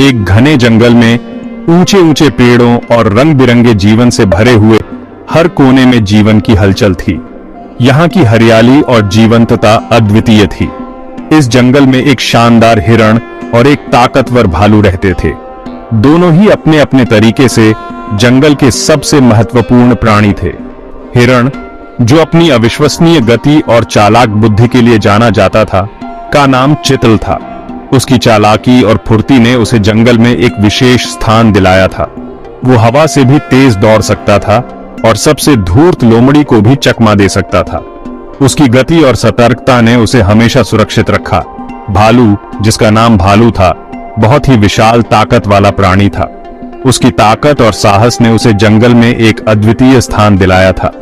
एक घने जंगल में ऊंचे ऊंचे पेड़ों और रंग बिरंगे जीवन से भरे हुए हर कोने में जीवन की हलचल थी। यहाँ की हरियाली और जीवंतता अद्वितीय थी। इस जंगल में एक शानदार हिरण और एक ताकतवर भालू रहते थे। दोनों ही अपने अपने तरीके से जंगल के सबसे महत्वपूर्ण प्राणी थे। हिरण, जो अपनी अविश्वसनीय गति और चालाक बुद्धि के लिए जाना जाता था, का नाम चितल था। उसकी चालाकी और फुर्ती ने उसे जंगल में एक विशेष स्थान दिलाया था। वो हवा से भी तेज दौड़ सकता था और सबसे धूर्त लोमड़ी को भी चकमा दे सकता था। उसकी गति और सतर्कता ने उसे हमेशा सुरक्षित रखा। भालू, जिसका नाम भालू था, बहुत ही विशाल ताकत वाला प्राणी था। उसकी ताकत और साहस ने उसे जंगल में एक अद्वितीय स्थान दिलाया था।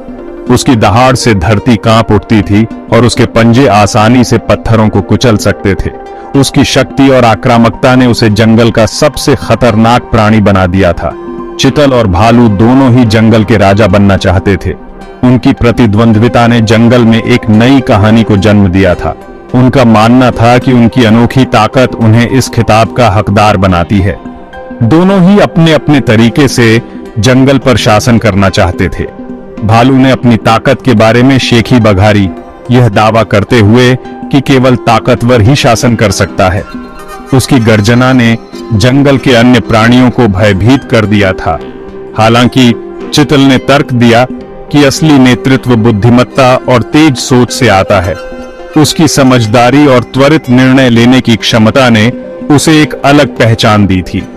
उसकी दहाड़ से धरती कांप उठती थी और उसके पंजे आसानी से पत्थरों को कुचल सकते थे। उसकी शक्ति और आक्रामकता ने उसे जंगल का सबसे खतरनाक प्राणी बना दिया था। चितल और भालू दोनों ही जंगल के राजा बनना चाहते थे। उनकी प्रतिद्वंद्विता ने जंगल में एक नई कहानी को जन्म दिया था। उनका मानना था कि उनकी अनोखी ताकत उन्हें इस खिताब का हकदार बनाती है। दोनों ही अपने अपने तरीके से जंगल पर शासन करना चाहते थे। भालू ने अपनी ताकत के बारे में शेखी बघारी, यह दावा करते हुए कि केवल ताकतवर ही शासन कर सकता है। उसकी गर्जना ने जंगल के अन्य प्राणियों को भयभीत कर दिया था। हालांकि चितल ने तर्क दिया कि असली नेतृत्व बुद्धिमत्ता और तेज सोच से आता है। उसकी समझदारी और त्वरित निर्णय लेने की क्षमता ने उसे एक अलग पहचान दी थी।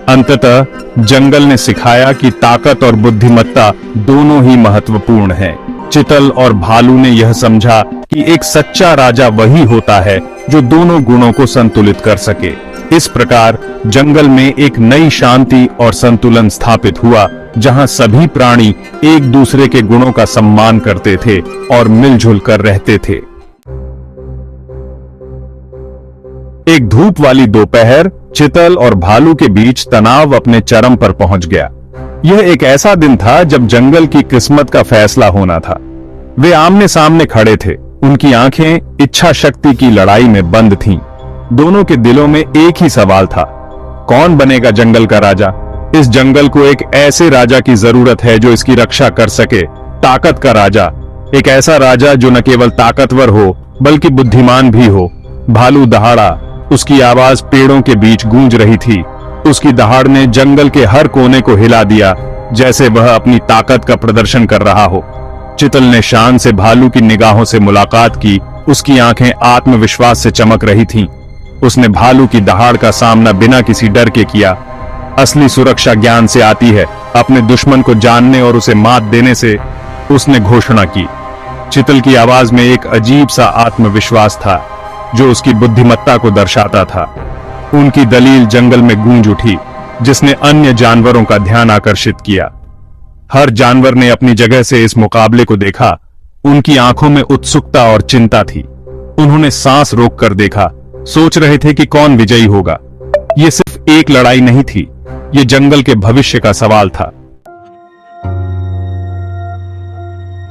अंततः जंगल ने सिखाया कि ताकत और बुद्धिमत्ता दोनों ही महत्वपूर्ण हैं। चितल और भालू ने यह समझा कि एक सच्चा राजा वही होता है जो दोनों गुणों को संतुलित कर सके। इस प्रकार जंगल में एक नई शांति और संतुलन स्थापित हुआ, जहां सभी प्राणी एक दूसरे के गुणों का सम्मान करते थे और मिलजुल कर रहते थे। एक धूप वाली दोपहर चितल और भालू के बीच तनाव अपने चरम पर पहुंच गया। यह एक ऐसा दिन था जब जंगल की किस्मत का फैसला होना था। वे आमने सामने खड़े थे। उनकी आंखें इच्छा शक्ति की लड़ाई में बंद थीं। दोनों के दिलों में एक ही सवाल था, कौन बनेगा जंगल का राजा? इस जंगल को एक ऐसे राजा की जरूरत है जो इसकी रक्षा कर सके। ताकत का राजा, एक ऐसा राजा जो न केवल ताकतवर हो बल्कि बुद्धिमान भी हो। भालू दहाड़ा, उसकी आवाज पेड़ों के बीच गूंज रही थी। उसकी दहाड़ ने जंगल के हर कोने को हिला दिया, जैसे वह अपनी ताकत का प्रदर्शन कर रहा हो। चितल ने शान से भालू की निगाहों से मुलाकात की। उसकी आंखें आत्मविश्वास से चमक रही थीं। उसने भालू की दहाड़ का सामना बिना किसी डर के किया। असली सुरक्षा ज्ञान से आती है, अपने दुश्मन को जानने और उसे मात देने से, उसने घोषणा की। चितल की आवाज में एक अजीब सा आत्मविश्वास था जो उसकी बुद्धिमत्ता को दर्शाता था। उनकी दलील जंगल में गूंज उठी, जिसने अन्य जानवरों का ध्यान आकर्षित किया। हर जानवर ने अपनी जगह से इस मुकाबले को देखा। उनकी आंखों में उत्सुकता और चिंता थी। उन्होंने सांस रोककर देखा, सोच रहे थे कि कौन विजयी होगा। यह सिर्फ एक लड़ाई नहीं थी, यह जंगल के भविष्य का सवाल था।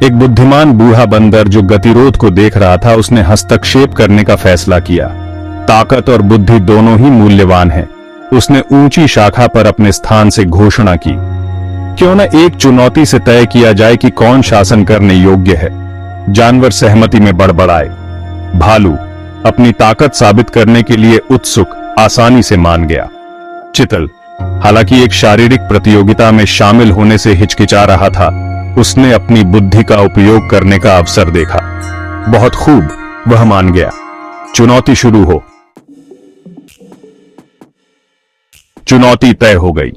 एक बुद्धिमान बूढ़ा बंदर जो गतिरोध को देख रहा था, उसने हस्तक्षेप करने का फैसला किया। ताकत और बुद्धि दोनों ही मूल्यवान हैं। उसने ऊंची शाखा पर अपने स्थान से घोषणा की, क्यों न एक चुनौती से तय किया जाए कि कौन शासन करने योग्य है। जानवर सहमति में बड़बड़ाए। भालू, अपनी ताकत साबित करने के लिए उत्सुक, आसानी से मान गया। चितल, हालांकि एक शारीरिक प्रतियोगिता में शामिल होने से हिचकिचा रहा था, उसने अपनी बुद्धि का उपयोग करने का अवसर देखा। बहुत खूब, वह मान गया। चुनौती शुरू हो। चुनौती तय हो गई।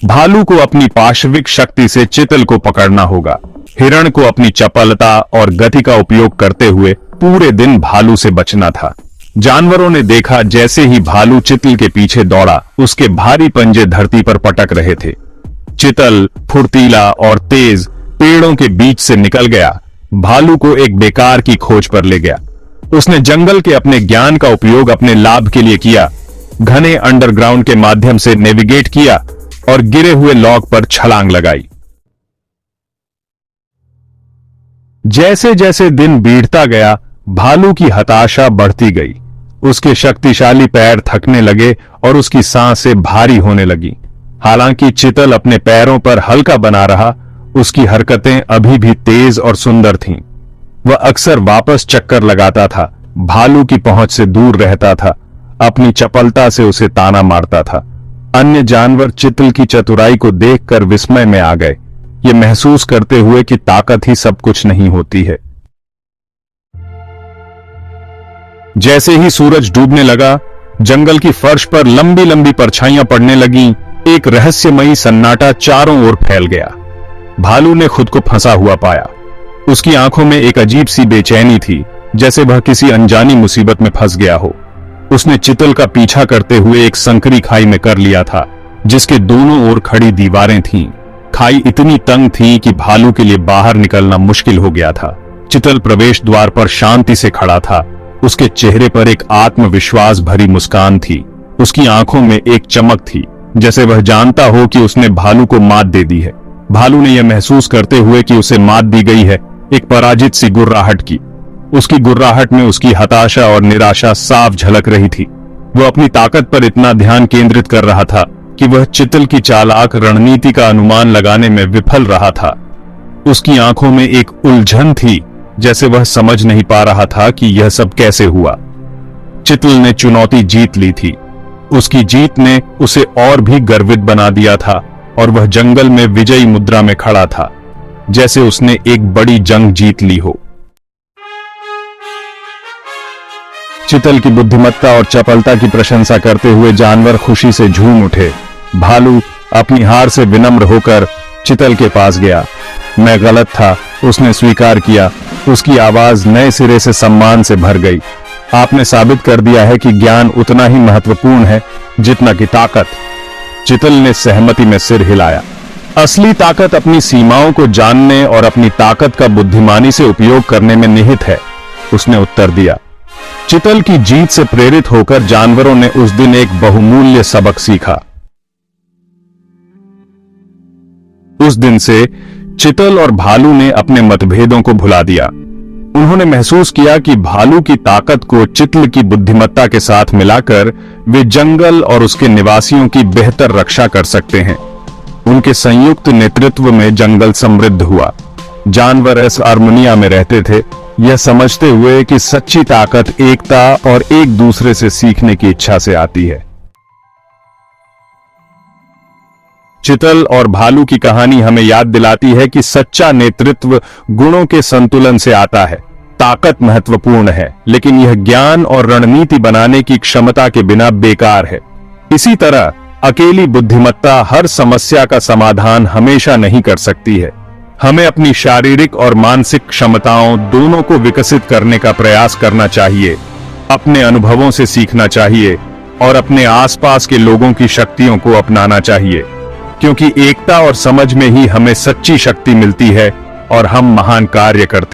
भालू को अपनी पाशविक शक्ति से चितल को पकड़ना होगा। हिरण को अपनी चपलता और गति का उपयोग करते हुए पूरे दिन भालू से बचना था। जानवरों ने देखा जैसे ही भालू चितल के पीछे दौड़ा, उसके भारी पंजे धरती पर पटक रहे थे। चितल फुर्तीला और तेज पेड़ों के बीच से निकल गया, भालू को एक बेकार की खोज पर ले गया। उसने जंगल के अपने ज्ञान का उपयोग अपने लाभ के लिए किया। घने अंडरग्राउंड के माध्यम से नेविगेट किया और गिरे हुए लॉग पर छलांग लगाई। जैसे जैसे दिन बीतता गया, भालू की हताशा बढ़ती गई। उसके शक्तिशाली पैर थकने लगे और उसकी सांसें भारी होने लगी। हालांकि चितल अपने पैरों पर हल्का बना रहा, उसकी हरकतें अभी भी तेज और सुंदर थीं। वह अक्सर वापस चक्कर लगाता था, भालू की पहुंच से दूर रहता था, अपनी चपलता से उसे ताना मारता था। अन्य जानवर चितल की चतुराई को देखकर विस्मय में आ गए, ये महसूस करते हुए कि ताकत ही सब कुछ नहीं होती है। जैसे ही सूरज डूबने लगा, जंगल की फर्श पर लंबी लंबी परछाइयां पड़ने लगीं। एक रहस्यमयी सन्नाटा चारों ओर फैल गया। भालू ने खुद को फंसा हुआ पाया। उसकी आंखों में एक अजीब सी बेचैनी थी, जैसे वह किसी अनजानी मुसीबत में फंस गया हो। उसने चितल का पीछा करते हुए एक संकरी खाई में कर लिया था, जिसके दोनों ओर खड़ी दीवारें थीं। खाई इतनी तंग थी कि भालू के लिए बाहर निकलना मुश्किल हो गया था। चितल प्रवेश द्वार पर शांति से खड़ा था। उसके चेहरे पर एक आत्मविश्वास भरी मुस्कान थी। उसकी आंखों में एक चमक थी, जैसे वह जानता हो कि उसने भालू को मात दे दी है। भालू ने यह महसूस करते हुए कि उसे मात दी गई है, एक पराजित सी गुर्राहट की। उसकी गुर्राहट में उसकी हताशा और निराशा साफ झलक रही थी। वह अपनी ताकत पर इतना ध्यान केंद्रित कर रहा था कि वह चितल की चालाक रणनीति का अनुमान लगाने में विफल रहा था। उसकी आंखों में एक उलझन थी, जैसे वह समझ नहीं पा रहा था कि यह सब कैसे हुआ। चितल ने चुनौती जीत ली थी। उसकी जीत ने उसे और भी गर्वित बना दिया था और वह जंगल में विजयी मुद्रा में खड़ा था, जैसे उसने एक बड़ी जंग जीत ली हो। चितल की बुद्धिमत्ता और चपलता की प्रशंसा करते हुए जानवर खुशी से झूम उठे। भालू अपनी हार से विनम्र होकर चितल के पास गया। मैं गलत था, उसने स्वीकार किया। उसकी आवाज नए सिरे से सम्मान से भर गई। आपने साबित कर दिया है कि ज्ञान उतना ही महत्वपूर्ण है जितना कि ताकत। चितल ने सहमति में सिर हिलाया। असली ताकत अपनी सीमाओं को जानने और अपनी ताकत का बुद्धिमानी से उपयोग करने में निहित है, उसने उत्तर दिया। चितल की जीत से प्रेरित होकर जानवरों ने उस दिन एक बहुमूल्य सबक सीखा। उस दिन से चितल और भालू ने अपने मतभेदों को भुला दिया। उन्होंने महसूस किया कि भालू की ताकत को चितल की बुद्धिमत्ता के साथ मिलाकर वे जंगल और उसके निवासियों की बेहतर रक्षा कर सकते हैं। उनके संयुक्त नेतृत्व में जंगल समृद्ध हुआ। जानवर इस हार्मोनिया में रहते थे, यह समझते हुए कि सच्ची ताकत एकता और एक दूसरे से सीखने की इच्छा से आती है। चितल और भालू की कहानी हमें याद दिलाती है कि सच्चा नेतृत्व गुणों के संतुलन से आता है। ताकत महत्वपूर्ण है, लेकिन यह ज्ञान और रणनीति बनाने की क्षमता के बिना बेकार है। इसी तरह अकेली बुद्धिमत्ता हर समस्या का समाधान हमेशा नहीं कर सकती है। हमें अपनी शारीरिक और मानसिक क्षमताओं दोनों को विकसित करने का प्रयास करना चाहिए, अपने अनुभवों से सीखना चाहिए और अपने आसपास के लोगों की शक्तियों को अपनाना चाहिए, क्योंकि एकता और समझ में ही हमें सच्ची शक्ति मिलती है और हम महान कार्य करते हैं।